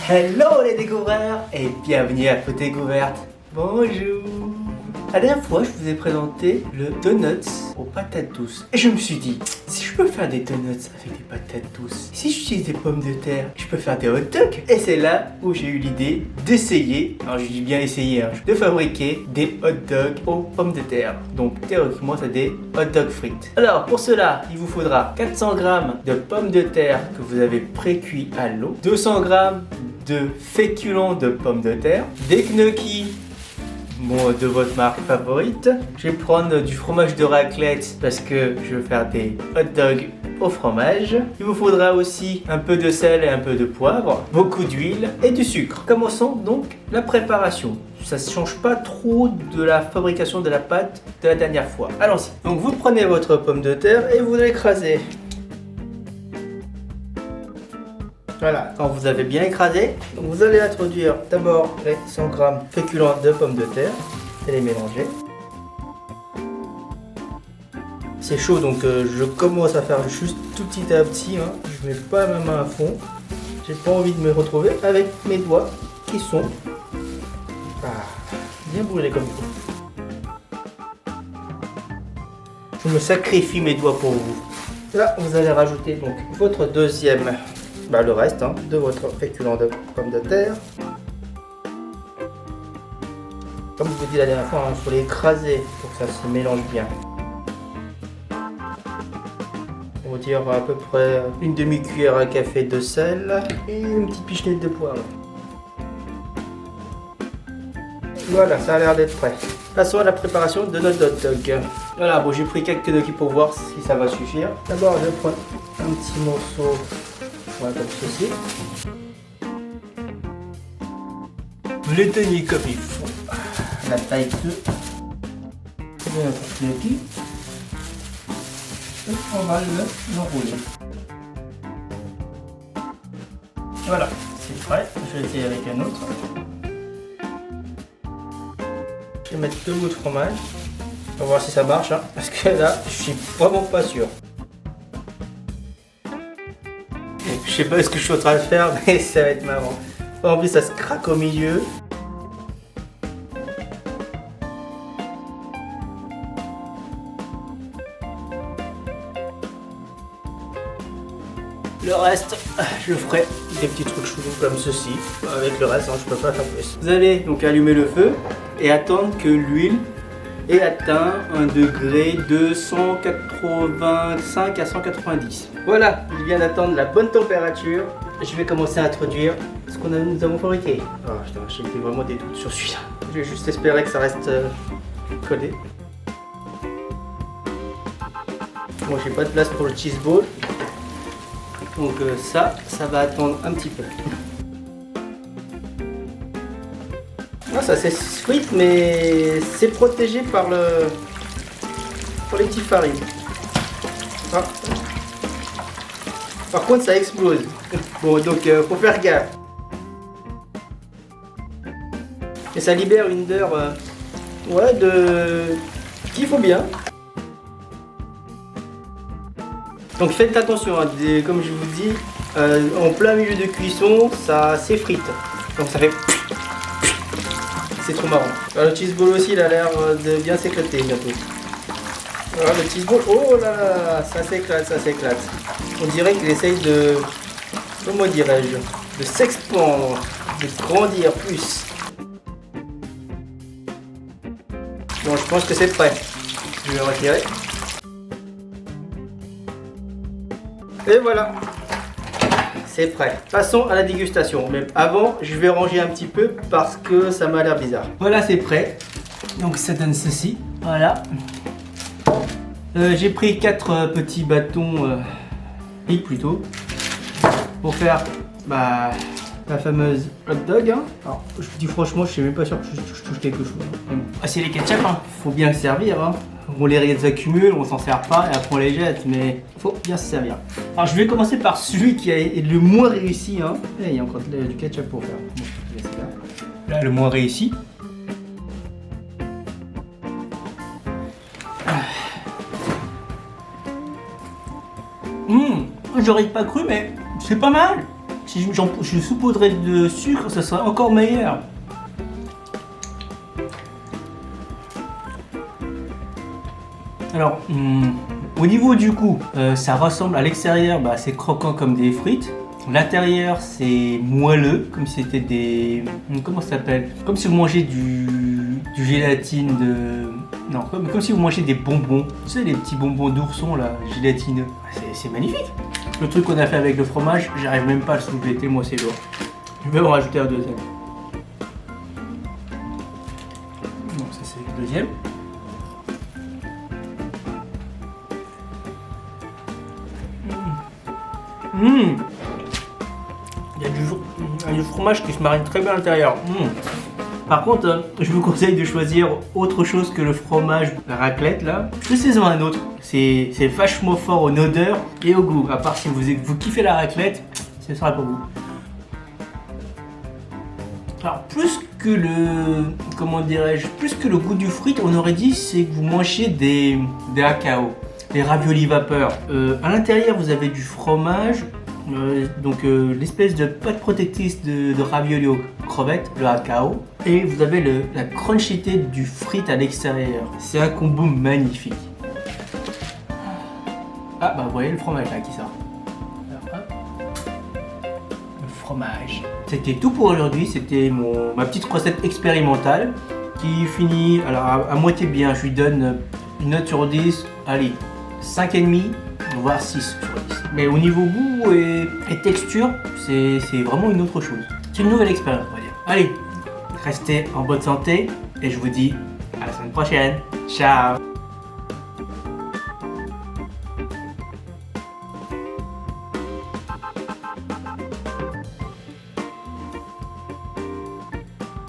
Hello les découvreurs et bienvenue à Peau Découverte. Bonjour. La dernière fois, je vous ai présenté le donuts aux patates douces. Et je me suis dit, si je peux faire des donuts avec des patates douces, si j'utilise des pommes de terre, je peux faire des hot dogs. Et c'est là où j'ai eu l'idée d'essayer, alors je dis bien essayer, de fabriquer des hot dogs aux pommes de terre. Donc théoriquement, c'est des hot dogs frites. Alors pour cela, il vous faudra 400 g de pommes de terre que vous avez pré-cuit à l'eau, 200 g de féculents de pommes de terre, des gnocchis de votre marque favorite. Je vais prendre du fromage de raclette parce que je veux faire des hot dogs au fromage. Il vous faudra aussi un peu de sel et un peu de poivre, beaucoup d'huile et du sucre. Commençons donc la préparation. Ça ne change pas trop de la fabrication de la pâte de la dernière fois. Allons-y. Donc vous prenez votre pomme de terre et vous l'écrasez. Voilà, quand vous avez bien écrasé, vous allez introduire d'abord les 100 g féculents de pommes de terre et les mélanger. C'est chaud donc je commence à faire juste tout petit à petit, je mets pas ma main à fond. J'ai pas envie de me retrouver avec mes doigts qui sont bien brûlés comme ça. Je me sacrifie mes doigts pour vous. Là, vous allez rajouter donc votre deuxième le reste de votre féculent de pommes de terre. Comme je vous ai dit la dernière fois, il faut l'écraser pour que ça se mélange bien. On va dire à peu près une demi-cuillère à café de sel et une petite pichenette de poivre. Voilà, ça a l'air d'être prêt. Passons à la préparation de notre hot dog. Voilà, bon, j'ai pris quelques gnocchis pour voir si ça va suffire. D'abord, je prends un petit morceau. Voilà, comme ceci. Vous les tenez comme il faut. La taille de gnocchi. Et on va l'enrouler. Voilà, c'est prêt. Je vais essayer avec un autre. Je vais mettre 2 bouts de fromage. On va voir si ça marche, parce que là, je suis vraiment pas sûr. Je sais pas ce que je suis en train de faire, mais ça va être marrant. En plus, ça se craque au milieu. Le reste, je ferai des petits trucs chelous comme ceci. Avec le reste, je peux pas faire plus. Vous allez donc allumer le feu et attendre que l'huile ait atteint un degré de 185 à 190. Voilà, il vient d'attendre la bonne température. Je vais commencer à introduire ce que nous avons fabriqué. Oh putain, j'ai vraiment des doutes sur celui-là. Je vais juste espérer que ça reste collé. Bon, j'ai pas de place pour le cheese ball. Donc ça va attendre un petit peu. Non, ça c'est frite, mais c'est protégé par les petites farines. Ah. Par contre, ça explose. Bon, donc faut faire gaffe. Et ça libère une odeur, qu'il faut bien. Donc faites attention, comme je vous dis, en plein milieu de cuisson, ça s'effrite. Donc ça fait. C'est trop marrant. Alors, le cheese ball aussi, il a l'air de bien s'éclater bientôt. Voilà, le cheese ball, oh là là, ça s'éclate, ça s'éclate. On dirait qu'il essaye de, comment dirais-je, de s'expandre, de grandir plus. Bon, je pense que c'est prêt. Je vais retirer. Et voilà. C'est prêt. Passons à la dégustation. Mais avant, je vais ranger un petit peu parce que ça m'a l'air bizarre. Voilà, c'est prêt. Donc ça donne ceci. Voilà. J'ai pris 4 petits bâtons piques plutôt pour faire la fameuse hot dog. Alors, je vous dis franchement, je suis même pas sûr que je touche quelque chose. Ah, c'est les ketchup. Faut bien se servir. On les accumule, on s'en sert pas et après on les jette, mais faut bien se servir. Alors je vais commencer par celui qui est le moins réussi. Et il y a encore du ketchup pour faire. Là, le moins réussi. J'aurais pas cru, mais c'est pas mal. Si je saupoudrais de sucre, ça serait encore meilleur. Alors, au niveau du goût, ça ressemble à l'extérieur, bah, c'est croquant comme des frites. L'intérieur, c'est moelleux, comme si c'était des... Comment ça s'appelle? Comme si vous mangez du gélatine de... Non, comme si vous mangez des bonbons. Tu sais, les petits bonbons d'ourson, là, gélatineux. C'est magnifique. Le truc qu'on a fait avec le fromage, j'arrive même pas à le soulever, tellement c'est lourd. Je vais en rajouter un deuxième. Donc ça, c'est le deuxième. Il y a du fromage qui se marine très bien à l'intérieur. Par contre, je vous conseille de choisir autre chose que le fromage, la raclette là. Choisissez-en un autre. C'est vachement fort en odeur et au goût. À part si vous kiffez la raclette, ce sera pour vous. Alors plus que le, comment dirais-je, plus que le goût du frites, on aurait dit c'est que vous mangez des haka-o, des raviolis vapeur. À l'intérieur, vous avez du fromage. L'espèce de pâte protectrice de ravioli aux crevettes, le haka-o, et vous avez la crunchité du frite à l'extérieur. C'est un combo magnifique. Ah bah vous voyez le fromage là qui sort. Alors, le fromage. C'était tout pour aujourd'hui, c'était ma petite recette expérimentale qui finit alors à moitié bien. Je lui donne une note sur 10, allez, 5,5 voire 6 sur 10. Mais au niveau goût et texture, c'est vraiment une autre chose. C'est une nouvelle expérience, on va dire. Allez, restez en bonne santé et je vous dis à la semaine prochaine. Ciao!